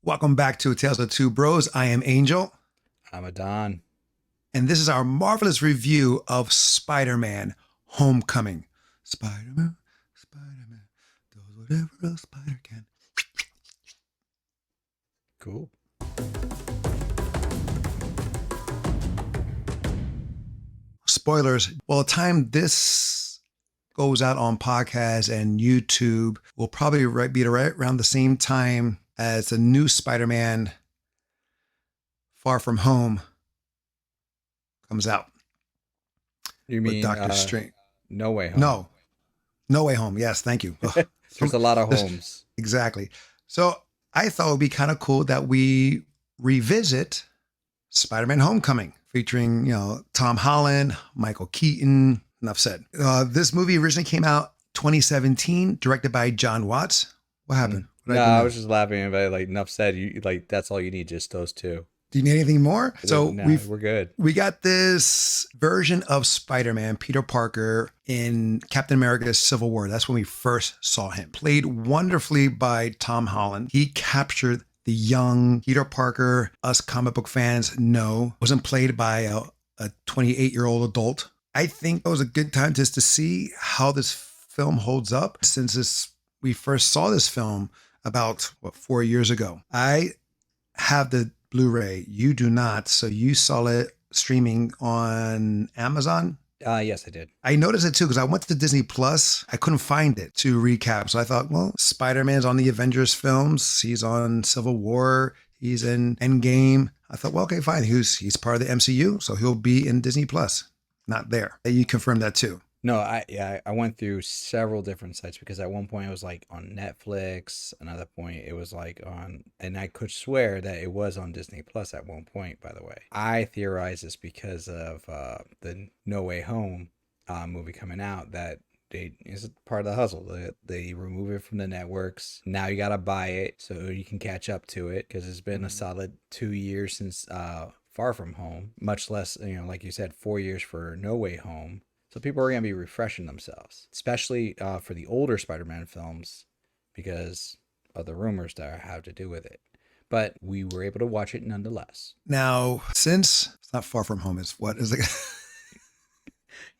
Welcome back to Tales of Two Bros. I am Angel, I'm Adan. and this is our marvelous review of Spider-Man Homecoming. Spider-Man, Spider-Man, does whatever a spider can. Cool. Spoilers. Well, the time this goes out on podcast and YouTube will probably be right around the same time as the new Spider-Man Far From Home comes out You with mean Doctor Strange. No Way Home? No, No Way Home. Yes, thank you. Ugh. There's a lot of homes. Exactly. So I thought it would be kind of cool that we revisit Spider-Man Homecoming, featuring, Tom Holland, Michael Keaton. Enough said. This movie originally came out 2017, directed by John Watts. What happened? What No, did I do I now? was just laughing about like enough said. You like that's all you need, just those two. Do you need anything more? So No, we're good. we got this version of Spider-Man, Peter Parker, in Captain America's Civil War. That's when we first saw him. Played wonderfully by Tom Holland. He captured the young Peter Parker us comic book fans know wasn't played by a 28-year-old adult. I think it was a good time just to see how this film holds up since we first saw this film about 4 years ago. I have the Blu-ray. You do not. So you saw it streaming on Amazon. Yes, I did. I noticed it too because I went to Disney Plus. I couldn't find it to recap. So I thought, well, Spider-Man's on the Avengers films. He's on Civil War. He's in Endgame. I thought, well, okay, fine. He's part of the MCU, so he'll be in Disney Plus. Not there. You confirmed that too. No, I went through several different sites because at one point it was like on Netflix, another point it was like on, and I could swear that it was on Disney Plus at one point, by the way. I theorize this because of the No Way Home movie coming out that is part of the hustle. They remove it from the networks. Now you gotta buy it so you can catch up to it because it's been a solid 2 years since Far From Home, much less, like you said, 4 years for No Way Home. So people are going to be refreshing themselves, especially for the older Spider-Man films because of the rumors that have to do with it. But we were able to watch it nonetheless. Now, since it's not Far From Home, it's what is it?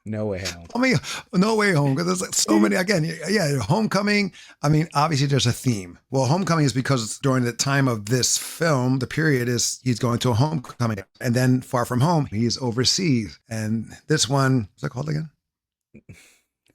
No Way Home. I mean, No Way Home, because there's like so many, again, yeah, Homecoming. I mean, obviously there's a theme. Well, Homecoming is because during the time of this film, the period is he's going to a homecoming. And then Far From Home, he's overseas. And this one, what's that called again?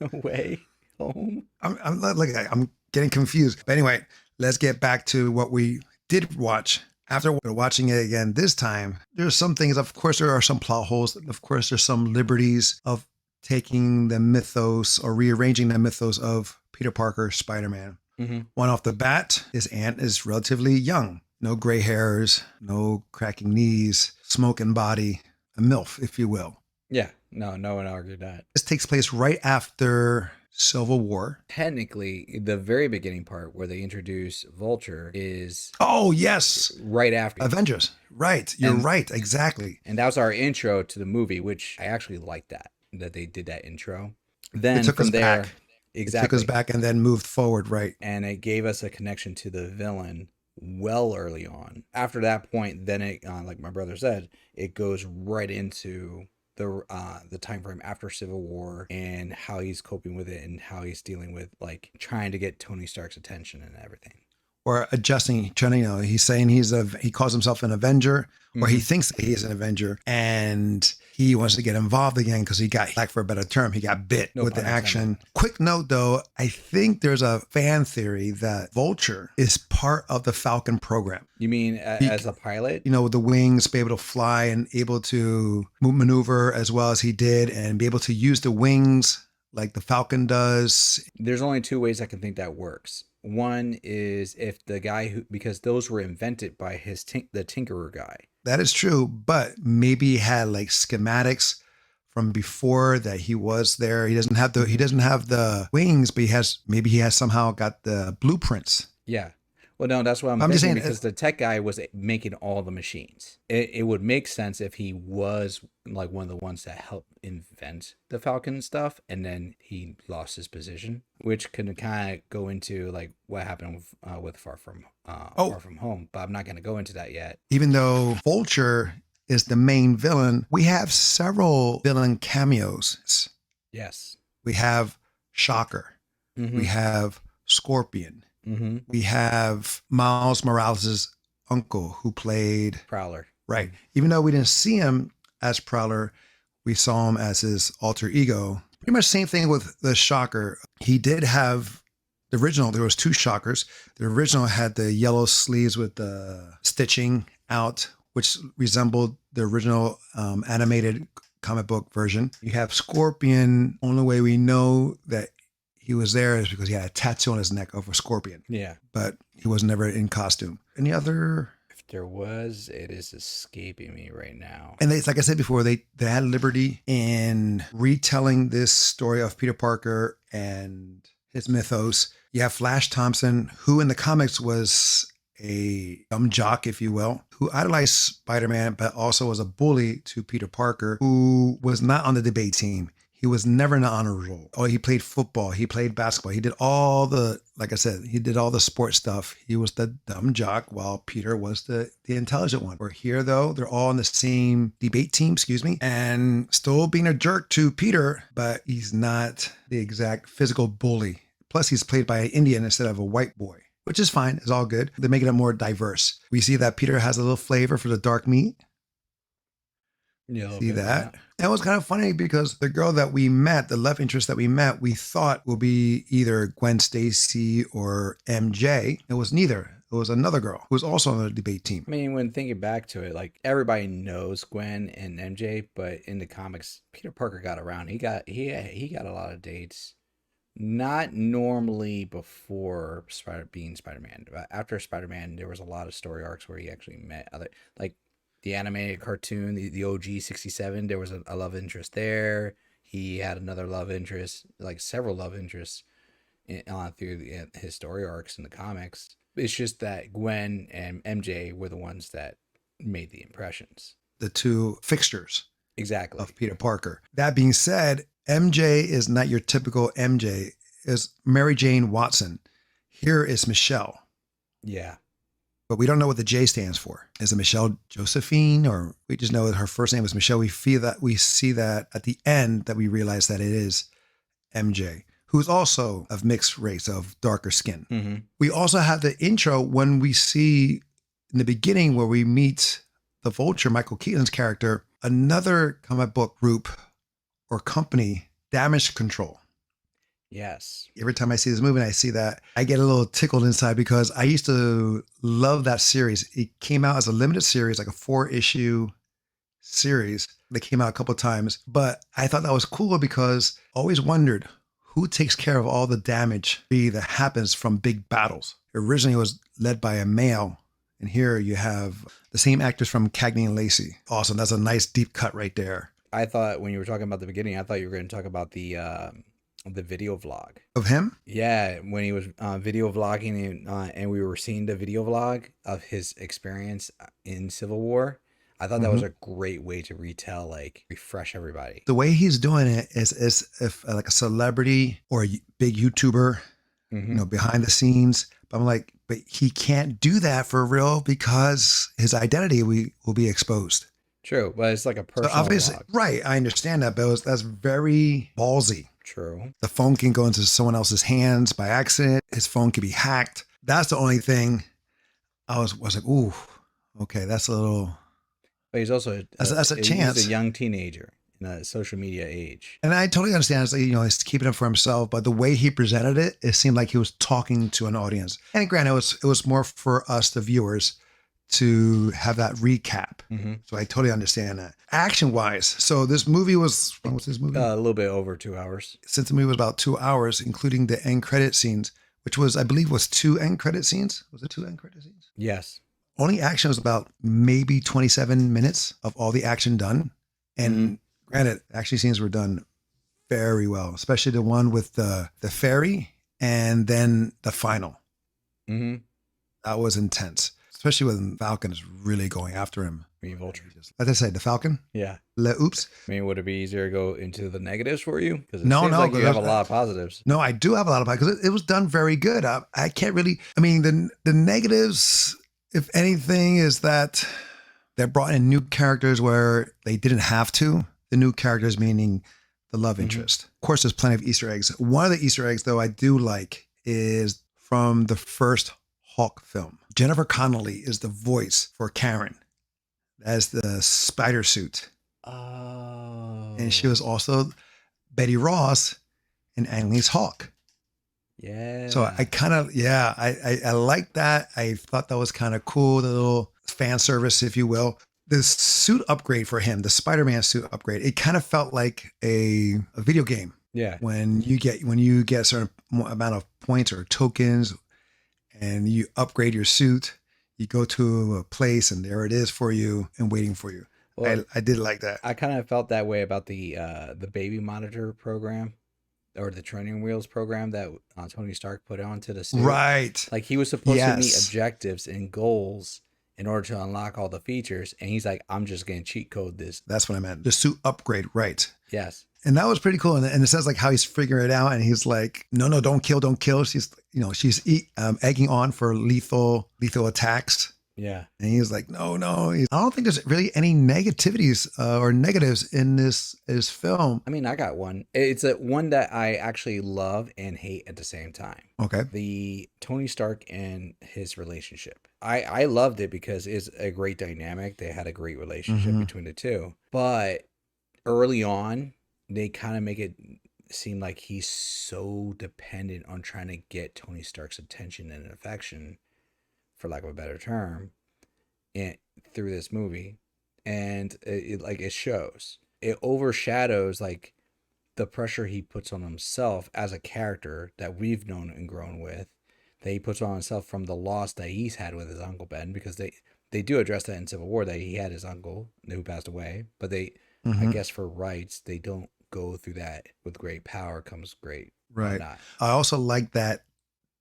No Way Home? I'm getting confused. But anyway, let's get back to what we did watch. After watching it again this time, there's some things, of course, there are some plot holes. Of course, there's some liberties of taking the mythos or rearranging the mythos of Peter Parker, Spider-Man. Mm-hmm. One off the bat, his aunt is relatively young. No gray hairs, no cracking knees, smoking body, a MILF, if you will. Yeah, no one argued that. This takes place right after Civil War. Technically, the very beginning part where they introduce Vulture is Oh, yes. right after Avengers. Right. You're right. Exactly. And that was our intro to the movie, which I actually liked that they did that intro. Then It took from us there, back. exactly, It took us back and then moved forward. Right. and it gave us a connection to the villain well early on. After that point, then it, like my brother said, it goes right into the time frame after Civil War and how he's coping with it and how he's dealing with like trying to get Tony Stark's attention and everything. Or adjusting, trying to, he's saying he calls himself an Avenger, or he thinks that he is an Avenger, and he wants to get involved again because he got, like for a better term, he got bit No with the pun action. intended. Quick note though, I think there's a fan theory that Vulture is part of the Falcon program. You mean as a pilot? With the wings, be able to fly and able to maneuver as well as he did, and be able to use the wings like the Falcon does. There's only two ways I can think that works. One is if the guy because those were invented by the Tinkerer guy. That is true, but maybe he had like schematics from before that he was there. He doesn't have the wings, but he has somehow got the blueprints. Yeah. Well, no, that's what I'm I'm just thinking saying, because the tech guy was making all the machines. It would make sense if he was like one of the ones that helped invent the Falcon stuff, and then he lost his position, which can kind of go into like what happened with oh, Far From Home. But I'm not going to go into that yet. even though Vulture is the main villain, we have several villain cameos. Yes. We have Shocker. Mm-hmm. We have Scorpion. Mm-hmm. We have Miles Morales' uncle who played Prowler. right. Even though we didn't see him as Prowler, we saw him as his alter ego. Pretty much same thing with the Shocker. He did have the original. There was two Shockers. The original had the yellow sleeves with the stitching out, which resembled the original animated comic book version. You have Scorpion. Only way we know that he was there is because he had a tattoo on his neck of a scorpion. Yeah. But he was never in costume. Any other? If there was, it is escaping me right now. And they, like I said before, they had liberty in retelling this story of Peter Parker and his mythos. You have Flash Thompson, who in the comics was a dumb jock, if you will, who idolized Spider-Man, but also was a bully to Peter Parker, who was not on the debate team. He was never in the honor roll. Oh, he played football. He played basketball. He did all the, like I said, he did all the sports stuff. He was the dumb jock while Peter was the intelligent one. We're here, though. They're all on the same debate team, and still being a jerk to Peter, but he's not the exact physical bully. Plus, he's played by an Indian instead of a white boy, which is fine. It's all good. They're making it more diverse. We see that Peter has a little flavor for the dark meat. Yeah, See that? That was kind of funny because the girl that we met, the love interest that we met, we thought will be either Gwen Stacy or MJ. It was neither. It was another girl who was also on the debate team. I mean, when thinking back to it, like everybody knows Gwen and MJ, but in the comics, Peter Parker got around. He got a lot of dates. Not normally before being Spider-Man. After Spider-Man, there was a lot of story arcs where he actually met other, like the animated cartoon, the OG 67. There was a love interest there. He had another love interest, like several love interests through his story arcs in the comics. It's just that Gwen and MJ were the ones that made the impressions. The two fixtures Exactly. of Peter Parker. That being said, MJ is not your typical MJ. Is Mary Jane Watson. Here is Michelle. Yeah. But we don't know what the J stands for. Is it Michelle Josephine, or we just know that her first name is Michelle? We see that at the end that we realize that it is MJ, who's also of mixed race, of darker skin. Mm-hmm. We also have the intro when we see in the beginning where we meet the Vulture, Michael Keaton's character, another comic book group or company, Damage Control. Yes. Every time I see this movie and I see that, I get a little tickled inside because I used to love that series. It came out as a limited series, like a 4-issue series that came out a couple of times. But I thought that was cool because I always wondered who takes care of all the damage that happens from big battles. Originally, it was led by a male. And here you have the same actors from Cagney and Lacey. Awesome. That's a nice deep cut right there. I thought when you were talking about the beginning, I thought you were going to talk about the video vlog Of him? Yeah, when he was video vlogging and we were seeing the video vlog of his experience in Civil War. I thought that was a great way to retell, like refresh everybody. The way he's doing it is if like a celebrity or a big YouTuber, behind the scenes. But I'm like, but he can't do that for real because his identity will be exposed. True, but it's like a personal obviously, vlog. Right, I understand that, but that's very ballsy. True. The phone can go into someone else's hands by accident. His phone can be hacked. That's the only thing I was like, ooh, okay, that's a little. But he's also that's a chance. He's a young teenager in a social media age. And I totally understand. It's like, he's keeping it for himself, but the way he presented it, it seemed like he was talking to an audience. And granted, it was more for us, the viewers, to have that recap. So I totally understand that. Action-wise, so this movie was, what was this movie? A little bit over 2 hours. Since the movie was about 2 hours, including the end credit scenes, which was, I believe, was 2 end credit scenes. Was it 2 end credit scenes? Yes. Only action was about maybe 27 minutes of all the action done. And granted, action scenes were done very well, especially the one with the ferry and then the final. That was intense, especially when Falcon is really going after him. I mean, Vulture. Like I said, the Falcon. Yeah. Oops. I mean, would it be easier to go into the negatives for you? Because it No, seems no, like you have a 'cause lot of positives. No, I do have a lot of because it was done very good. I can't really. I mean, the negatives, if anything, is that they brought in new characters where they didn't have to. The new characters meaning the love interest. Of course, there's plenty of Easter eggs. One of the Easter eggs, though, I do like is from the first Hulk film. Jennifer Connelly is the voice for Karen as the spider suit. Oh. And she was also Betty Ross in Ang Lee's Hulk. Yeah. So I kind of, I like that. I thought that was kind of cool, the little fan service, if you will. The suit upgrade for him, the Spider-Man suit upgrade, it kind of felt like a video game. Yeah. When you get a certain amount of points or tokens and you upgrade your suit, you go to a place and there it is for you and waiting for you. Well, I did like that. I kind of felt that way about the baby monitor program or the training wheels program that Tony Stark put onto the suit. Right. Like he was supposed to meet objectives and goals in order to unlock all the features. And he's like, I'm just going to cheat code this. That's what I meant. The suit upgrade. Right. Yes. And that was pretty cool. And it says like how he's figuring it out. And he's like, no, don't kill. She's, she's egging on for lethal attacks. Yeah. And he's like, no. I don't think there's really any negativities or negatives in this film. I mean, I got one. It's one that I actually love and hate at the same time. Okay. The Tony Stark and his relationship. I loved it because it's a great dynamic. They had a great relationship between the two. But early on, they kind of make it seem like he's so dependent on trying to get Tony Stark's attention and affection, for lack of a better term, and through this movie. And it shows. It overshadows like the pressure he puts on himself as a character that we've known and grown with, that he puts on himself from the loss that he's had with his Uncle Ben, because they do address that in Civil War, that he had his uncle who passed away, but they, I guess for rights, they don't go through that. With great power comes great. Right. I also like that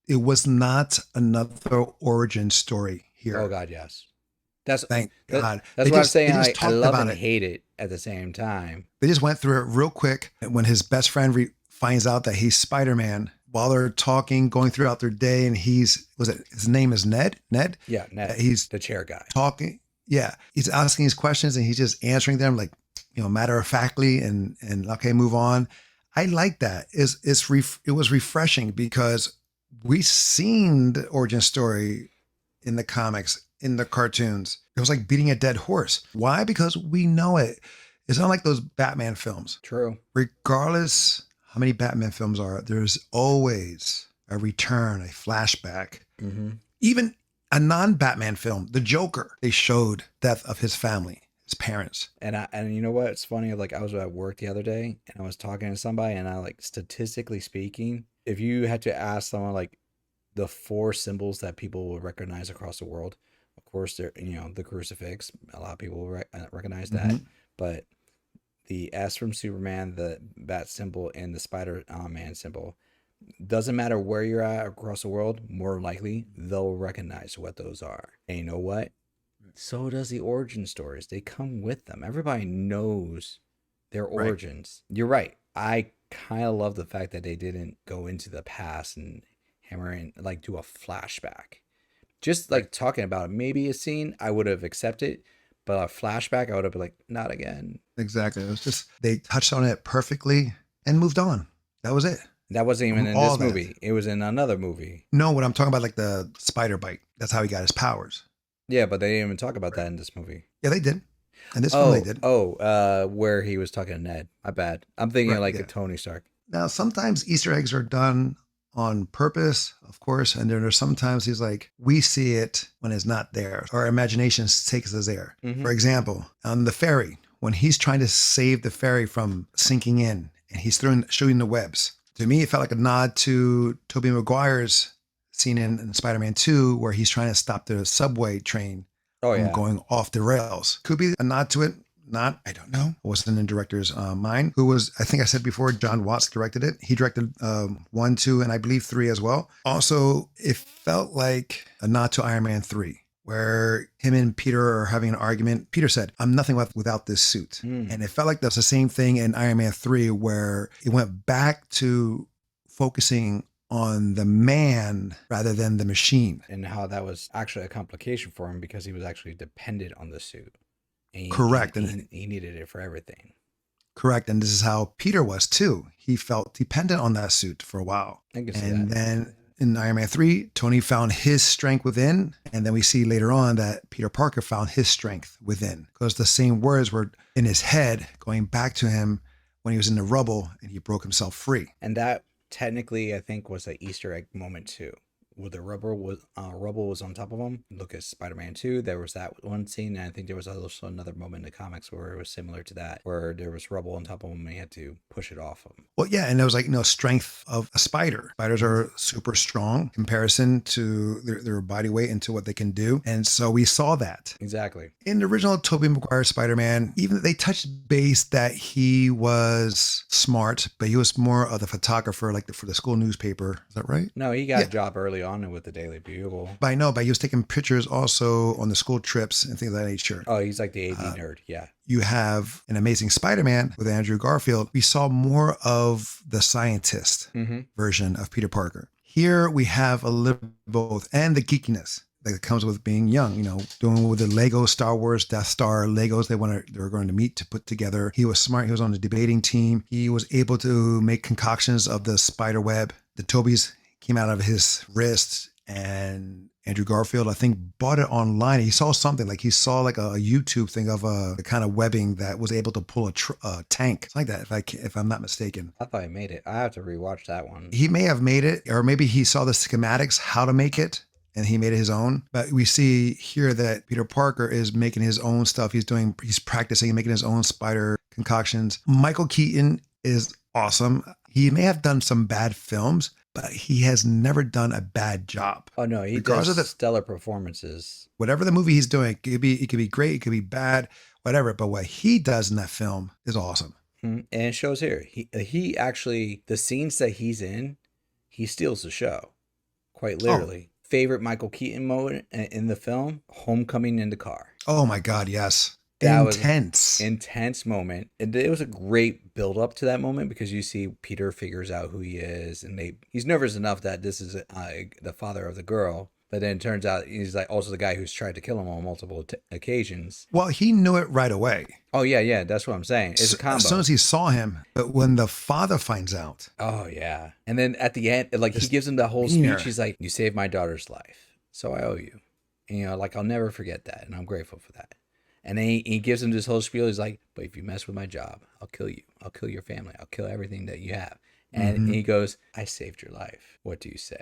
it was not another origin story here. Oh God, yes. Thank God. That's what I'm saying. I love and hate it at the same time. They just went through it real quick. When his best friend finds out that he's Spider-Man, while they're talking, going throughout their day, and his name is Ned? Ned? Yeah, Ned. He's the chair guy. Talking. Yeah. He's asking his questions and he's just answering them like, matter of factly and okay, move on. I like that. It was refreshing because we've seen the origin story in the comics, in the cartoons. It was like beating a dead horse. Why? Because we know it. It's not like those Batman films. True. Regardless how many Batman films are, there's always a return, a flashback. Even a non-Batman film, The Joker, they showed death of his family, his parents. And you know what? It's funny. Like I was at work the other day and I was talking to somebody, and I statistically speaking, if you had to ask someone like the 4 symbols that people will recognize across the world, of course, they're, the crucifix. A lot of people recognize that, but the S from Superman, the bat symbol, and the Spider-Man symbol, doesn't matter where you're at across the world, more likely they'll recognize what those are. And you know what? So does the origin stories. They come with them. Everybody knows their origins. Right. You're right. I kind of love the fact that they didn't go into the past and hammer in, do a flashback. Just talking about it, maybe a scene I would have accepted, but a flashback I would have been like, not again. Exactly. It was just, they touched on it perfectly and moved on. That was it. That wasn't even in this movie. It was in another movie. No, what I'm talking about, the spider bite. That's how he got his powers. Yeah, but they didn't even talk about that in this movie. Yeah, they did. In this film, they did. Where he was talking to Ned. My bad. I'm thinking a Tony Stark. Now, sometimes Easter eggs are done on purpose, of course, and then there's sometimes he's like, we see it when it's not there. Our imagination takes us there. For example, on the ferry, when he's trying to save the ferry from sinking in, and he's shooting the webs. To me, it felt like a nod to Tobey Maguire's scene in Spider-Man 2, where he's trying to stop the subway train from going off the rails. Could be a nod to it. not. I don't know. It wasn't in the director's mind. Who was, I think I said before, John Watts directed it. He directed 1, 2, and I believe 3 as well. Also, it felt like a nod to Iron Man 3. Where him and Peter are having an argument. Peter said, I'm nothing without this suit. And it felt like that's the same thing in Iron Man 3, where it went back to focusing on the man rather than the machine. And how that was actually a complication for him because he was actually dependent on the suit. And Correct. He needed it for everything. Correct. And this is how Peter was too. He felt dependent on that suit for a while. I can see and that. Then in Iron Man 3, Tony found his strength within. And then we see later on that Peter Parker found his strength within. Because the same words were in his head going back to him when he was in the rubble and he broke himself free. And that technically, I think, was an Easter egg moment too. Where the rubble was on top of him. Look at Spider-Man 2. There was that one scene, and I think there was also another moment in the comics where it was similar to that, where there was rubble on top of him and he had to push it off him. Well, yeah, and it was like, strength of a spider. Spiders are super strong in comparison to their body weight and to what they can do. And so we saw that. Exactly. In the original Tobey Maguire Spider-Man, even they touched base that he was smart, but he was more of the photographer, like for the school newspaper. Is that right? No, he got a job early on with the Daily Bugle. But I know, but he was taking pictures also on the school trips and things of that nature. Oh, he's like the AD nerd. Yeah. You have an Amazing Spider-Man with Andrew Garfield. We saw more of the scientist version of Peter Parker. Here we have a little both, and the geekiness that comes with being young, doing with the Lego Star Wars Death Star Legos they were going to meet to put together. He was smart. He was on the debating team. He was able to make concoctions of the spider web. The Toby's came out of his wrist, and Andrew Garfield, I think, bought it online. He saw something, like he saw like a YouTube thing of the kind of webbing that was able to pull a tank. It's like that, if I'm not mistaken. I thought he made it. I have to rewatch that one. He may have made it, or maybe he saw the schematics, how to make it, and he made it his own. But we see here that Peter Parker is making his own stuff. He's practicing, making his own spider concoctions. Michael Keaton is awesome. He may have done some bad films, but he has never done a bad job. Oh no, he does stellar performances. Whatever the movie he's doing, it could be great, it could be bad, whatever. But what he does in that film is awesome. And it shows here. He actually, the scenes that he's in, he steals the show, quite literally. Favorite Michael Keaton moment in the film? Homecoming in the car. Oh my God, yes. That intense. Was intense moment. And it was a great build up to that moment because you see Peter figures out who he is, and he's nervous enough that this is the father of the girl. But then it turns out he's like also the guy who's tried to kill him on multiple occasions. Well, he knew it right away. Oh yeah, that's what I'm saying. It's a combo. As soon as he saw him, but when the father finds out. Oh yeah, and then at the end, like he gives him the whole speech. He's like, "You saved my daughter's life, so I owe you." And, like I'll never forget that, and I'm grateful for that. And then he gives him this whole spiel. He's like, "But if you mess with my job, I'll kill you. I'll kill your family. I'll kill everything that you have." And he goes, "I saved your life. What do you say?"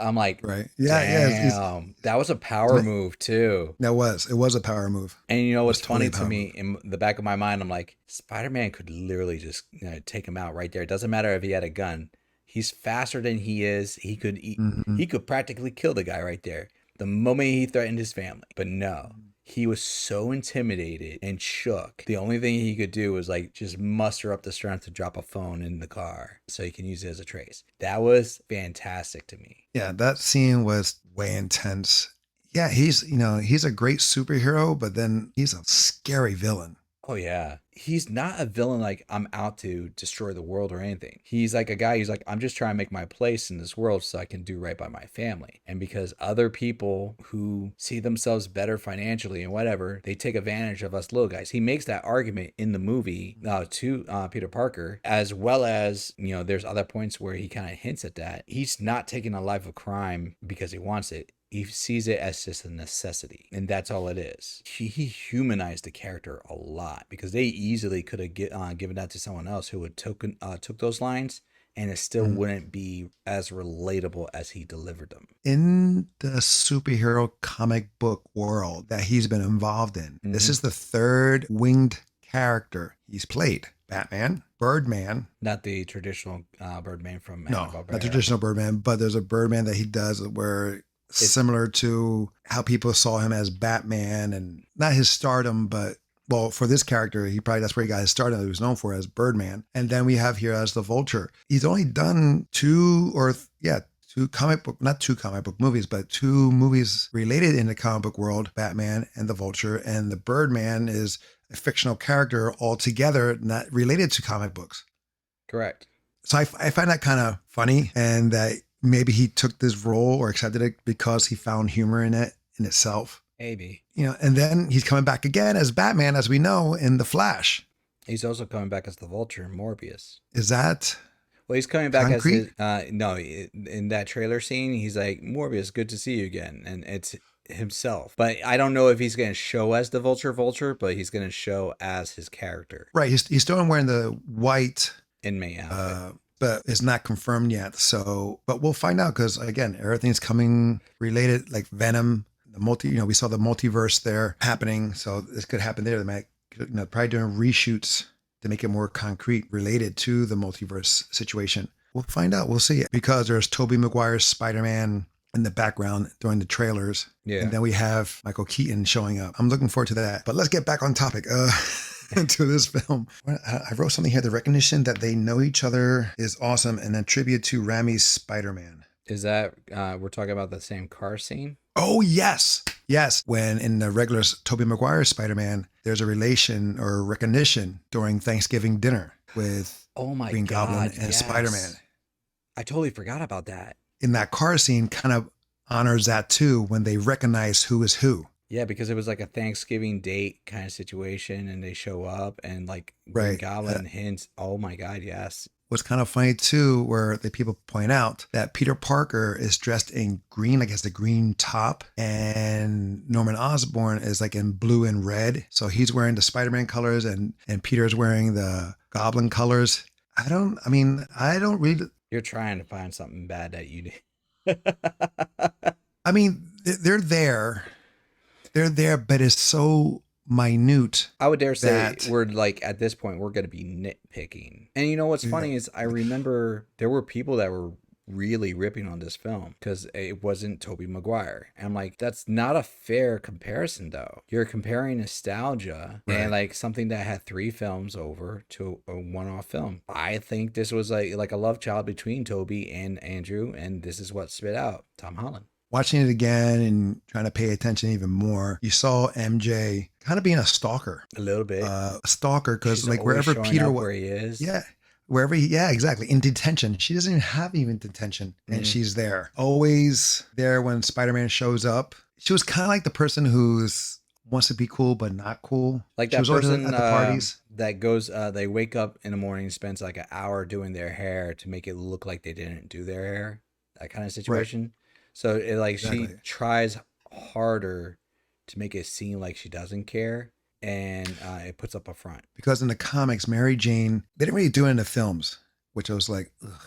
I'm like, right. Yeah. Damn, that was a power move too. It was a power move. And what's funny to me, in the back of my mind, I'm like, Spider-Man could literally just take him out right there. It doesn't matter if he had a gun. He's faster than he is. He could practically kill the guy right there the moment he threatened his family. But no. He was so intimidated and shook. The only thing he could do was like just muster up the strength to drop a phone in the car so he can use it as a trace. That was fantastic to me. Yeah, that scene was way intense. Yeah, he's a great superhero, but then he's a scary villain. Oh yeah. He's not a villain like I'm out to destroy the world or anything. He's like a guy who's like, I'm just trying to make my place in this world so I can do right by my family. And because other people who see themselves better financially and whatever, they take advantage of us little guys. He makes that argument in the movie to Peter Parker, as well as, there's other points where he kind of hints at that. He's not taking a life of crime because he wants it. He sees it as just a necessity, and that's all it is. He humanized the character a lot because they easily could have given that to someone else who would took those lines, and it still wouldn't be as relatable as he delivered them. In the superhero comic book world that he's been involved in, this is the third winged character he's played. Batman, Birdman. Not the traditional Birdman from No, not traditional Birdman, but there's a Birdman that he does where it's similar to how people saw him as Batman, and not his stardom, but Well, for this character, that's where he got his start. He was known for as Birdman. And then we have here as the Vulture. He's only done not two comic book movies, but two movies related in the comic book world, Batman and the Vulture. And the Birdman is a fictional character altogether, not related to comic books. Correct. So I find that kind of funny, and that maybe he took this role or accepted it because he found humor in it in itself. Maybe. And then he's coming back again as Batman, as we know, in The Flash. He's also coming back as the Vulture in Morbius. Is that... Well, he's coming back concrete? as in that trailer scene, he's like, Morbius, good to see you again. And it's himself. But I don't know if he's going to show as the Vulture, but he's going to show as his character. Right. He's still wearing the white inmate outfit. But it's not confirmed yet. So, but we'll find out because, again, everything's coming related, like Venom, we saw the multiverse there happening. So this could happen there. They might, probably doing reshoots to make it more concrete related to the multiverse situation. We'll find out. We'll see. Because there's Tobey Maguire's Spider-Man in the background during the trailers. Yeah. And then we have Michael Keaton showing up. I'm looking forward to that. But let's get back on topic to this film. I wrote something here. The recognition that they know each other is awesome, and a tribute to Raimi's Spider-Man. Is that, we're talking about the same car scene? Oh, yes. Yes. When in the regular Tobey Maguire Spider-Man, there's a relation or recognition during Thanksgiving dinner with Green Goblin and Spider-Man. I totally forgot about that. In that car scene kind of honors that too, when they recognize who is who. Yeah, because it was like a Thanksgiving date kind of situation, and they show up and like Green Goblin hints. Oh my God, yes. What's kind of funny too, where the people point out that Peter Parker is dressed in green, like has the green top, and Norman Osborn is like in blue and red. So he's wearing the Spider-Man colors, and Peter's wearing the Goblin colors. I don't read. You're trying to find something bad that you did. I mean, they're there. They're there, but it's so minute. I would dare say we're like, at this point, we're going to be nitpicking. And you know what's funny is I remember there were people that were really ripping on this film because it wasn't Tobey Maguire. And I'm like, that's not a fair comparison though. You're comparing nostalgia and like something that had 3 films over to a one-off film. I think this was like a love child between Tobey and Andrew, and this is what spit out Tom Holland. Watching it again and trying to pay attention even more, you saw MJ kind of being a stalker. A little bit. A stalker, because like wherever Peter where he is. Yeah. Exactly. In detention. She doesn't even have detention. And she's there. Always there when Spider-Man shows up. She was kind of like the person who's wants to be cool but not cool. Like that person at the parties that goes, they wake up in the morning, spends like an hour doing their hair to make it look like they didn't do their hair. That kind of situation. Right. So it she tries harder to make it seem like she doesn't care, and it puts up a front. Because in the comics, Mary Jane, they didn't really do it in the films, which I was like, ugh,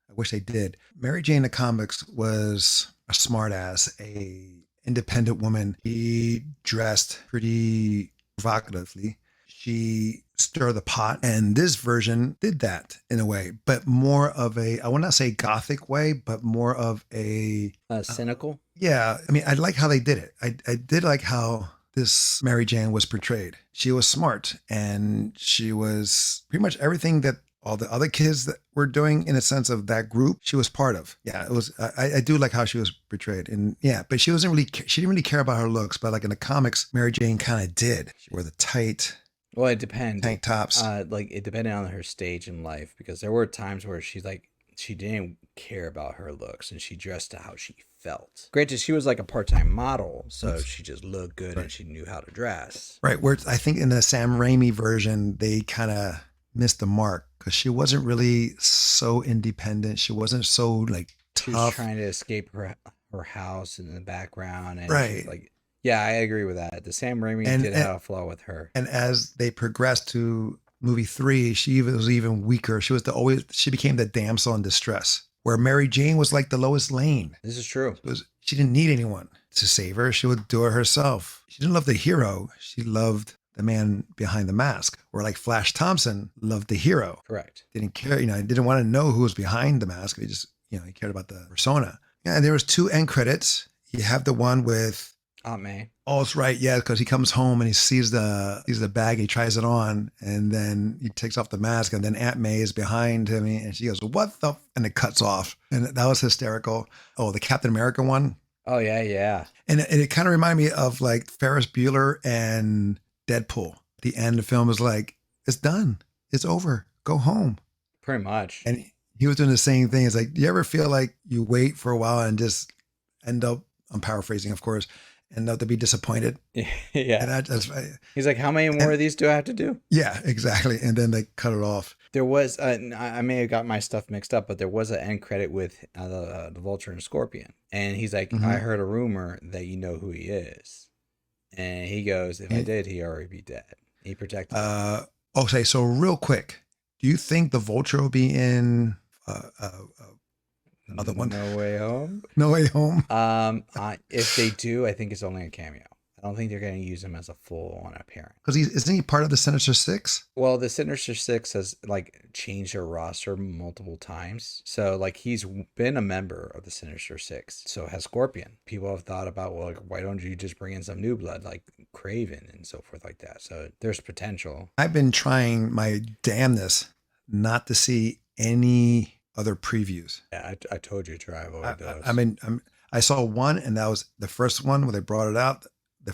I wish they did. Mary Jane in the comics was a smartass, a independent woman. She dressed pretty provocatively. She stirred the pot, and this version did that in a way, but more of a, I would not say gothic way, but more of a cynical. Yeah. I mean, I like how they did it. I did like how this Mary Jane was portrayed. She was smart, and she was pretty much everything that all the other kids that were doing in a sense of that group, she was part of. Yeah, it was, I do like how she was portrayed. And yeah, but she didn't really care about her looks, but like in the comics, Mary Jane kind of did. She wore the tight, well, it depends. Tank tops. Like it depended on her stage in life, because there were times where she didn't care about her looks and she dressed to how she felt. Granted, she was like a part-time model, so she just looked good and she knew how to dress. Right. Where I think in the Sam Raimi version, they kind of missed the mark because she wasn't really so independent. She wasn't so like tough. She was trying to escape her house in the background. And right. Like, yeah, I agree with that. The Sam Raimi did have a flaw with her. And as they progressed to movie 3, she was even weaker. She became the damsel in distress, where Mary Jane was like the Lois Lane. This is true. She didn't need anyone to save her. She would do it herself. She didn't love the hero. She loved the man behind the mask, where like Flash Thompson loved the hero. Correct. Didn't care, didn't want to know who was behind the mask. He just, he cared about the persona. Yeah, and there was 2 end credits. You have the one with Aunt May. Oh, it's right. Yeah, because he comes home and he sees the bag. He tries it on, and then he takes off the mask, and then Aunt May is behind him, and she goes, "What the?" And it cuts off, and that was hysterical. Oh, the Captain America one, Oh yeah, yeah. and it kind of reminded me of like Ferris Bueller and Deadpool. The end of the film is like, "It's done. It's over. Go home." Pretty much. And he was doing the same thing. It's like, do you ever feel like you wait for a while and just end up? I'm paraphrasing, of course. End up to be disappointed. Yeah. And that's He's like, how many more of these do I have to do? yeah, exactly. And then they cut it off. There was, I may have got my stuff mixed up, but there was an end credit with the Vulture and Scorpion. And he's like, I heard a rumor that you know who he is. And he goes, if I did, he'd already be dead. He protected him. Okay, so real quick, do you think the Vulture will be in another one? No Way Home? No Way Home? If they do, I think it's only a cameo. I don't think they're going to use him as a full-on appearance. Because isn't he part of the Sinister Six? Well, the Sinister Six has like changed their roster multiple times. So like he's been a member of the Sinister Six. So has Scorpion. People have thought about, well, like, why don't you just bring in some new blood like Craven and so forth like that? So there's potential. I've been trying my damnness not to see any other previews. Yeah, I told you to try avoid those. I saw one, and that was the first one where they brought it out. The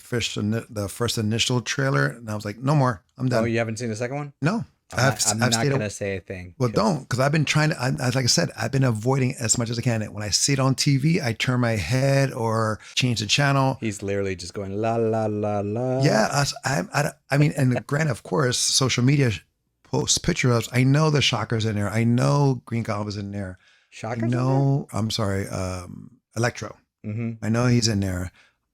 first initial trailer, and I was like, no more. I'm done. Oh, you haven't seen the second one? No. I'm not going to say a thing. Well, don't, because I've been trying to, like I said, I've been avoiding as much as I can. When I see it on TV, I turn my head or change the channel. He's literally just going, la, la, la, la. Yeah. I mean, and granted, of course, social media posts pictures. I know the Shocker's in there. I know Green Goblin's in there. Shocker's I know, I'm sorry, Electro. I know he's in there.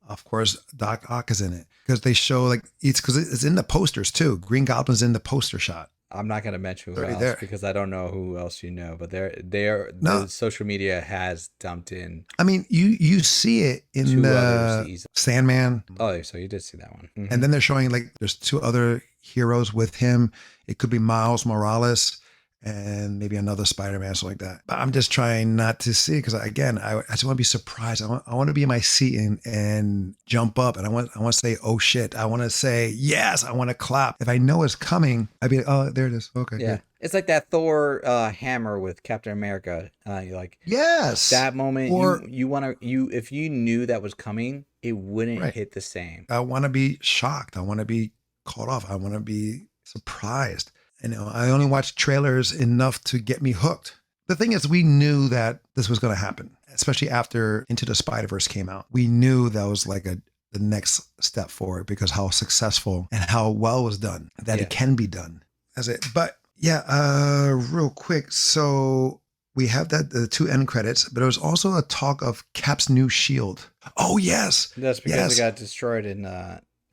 Of course, Doc Ock is in it because they show like it's in the posters too. Green Goblin's in the poster shot. I'm not going to mention who else there. because I don't know who else you know, but the social media has dumped in. I mean, you see it in the Sandman. Oh, so you did see that one. And then they're showing like there's two other heroes with him. It could be Miles Morales and maybe another Spider-Man, something like that. But I'm just trying not to see because again, I just want to be surprised. I want to be in my seat and jump up, and I want to say, oh shit. I want to say yes. I want to clap. If I know it's coming, I'd be like, oh, there it is. Okay. Yeah. Good. It's like that Thor hammer with Captain America. You're like, yes, that moment. Or if you knew that was coming, it wouldn't hit the same. I want to be shocked. I want to be caught off. I want to be surprised. I only watched trailers enough to get me hooked. The thing is, we knew that this was going to happen, especially after Into the Spider-Verse came out. We knew that was like the next step forward because how successful and how well it was done, that it can be done. That's it. But yeah, real quick. So we have the two end credits, but there was also a talk of Cap's new shield. Oh, yes. That's because it got destroyed in...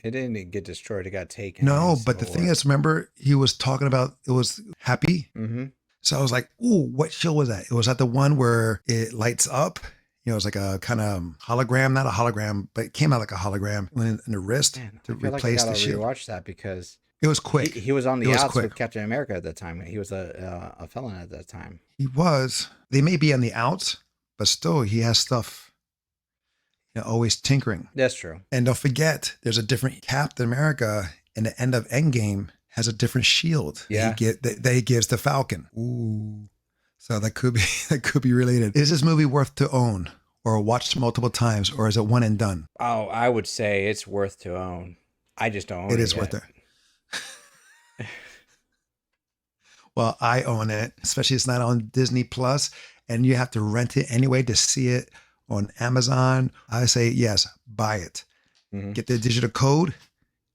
It didn't get destroyed. It got taken. No, but the thing is, remember, he was talking about it was Happy. So I was like, ooh, what shield was that? It was that the one where it lights up. It was like a kind of hologram, not a hologram, but it came out like a hologram in the wrist to replace the shield. I rewatch that because it was quick. He was on the outs with Captain America at that time. He was a felon at that time. He was. They may be on the outs, but still, he has stuff. Always tinkering. That's true. And don't forget, there's a different Captain America in the end of Endgame has a different shield. Yeah. That he gives to Falcon. Ooh. So that could be related. Is this movie worth to own or watch multiple times, or is it one and done? Oh, I would say it's worth to own. I just don't own it. It is worth it. Well, I own it, especially it's not on Disney Plus, and you have to rent it anyway to see it on Amazon. I say, yes, buy it. Get the digital code.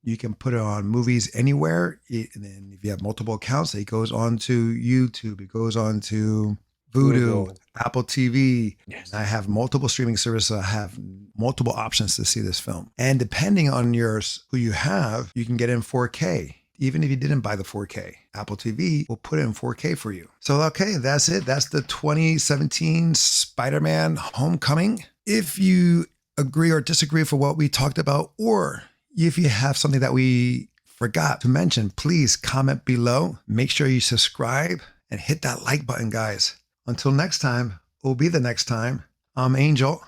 You can put it on movies anywhere. And then if you have multiple accounts, it goes on to YouTube. It goes on to Vudu, Apple TV. Yes. I have multiple streaming services. I have multiple options to see this film. And depending on who you have, you can get in 4K. Even if you didn't buy the 4K, Apple TV will put it in 4K for you. So, okay, that's it. That's the 2017 Spider-Man Homecoming. If you agree or disagree for what we talked about, or if you have something that we forgot to mention, please comment below. Make sure you subscribe and hit that like button, guys. Until next time, will be the next time. I'm Angel.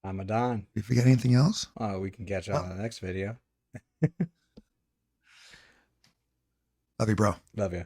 I'm Adan. Did you forget anything else? We can catch Oh, on the next video. love you, bro. Love you.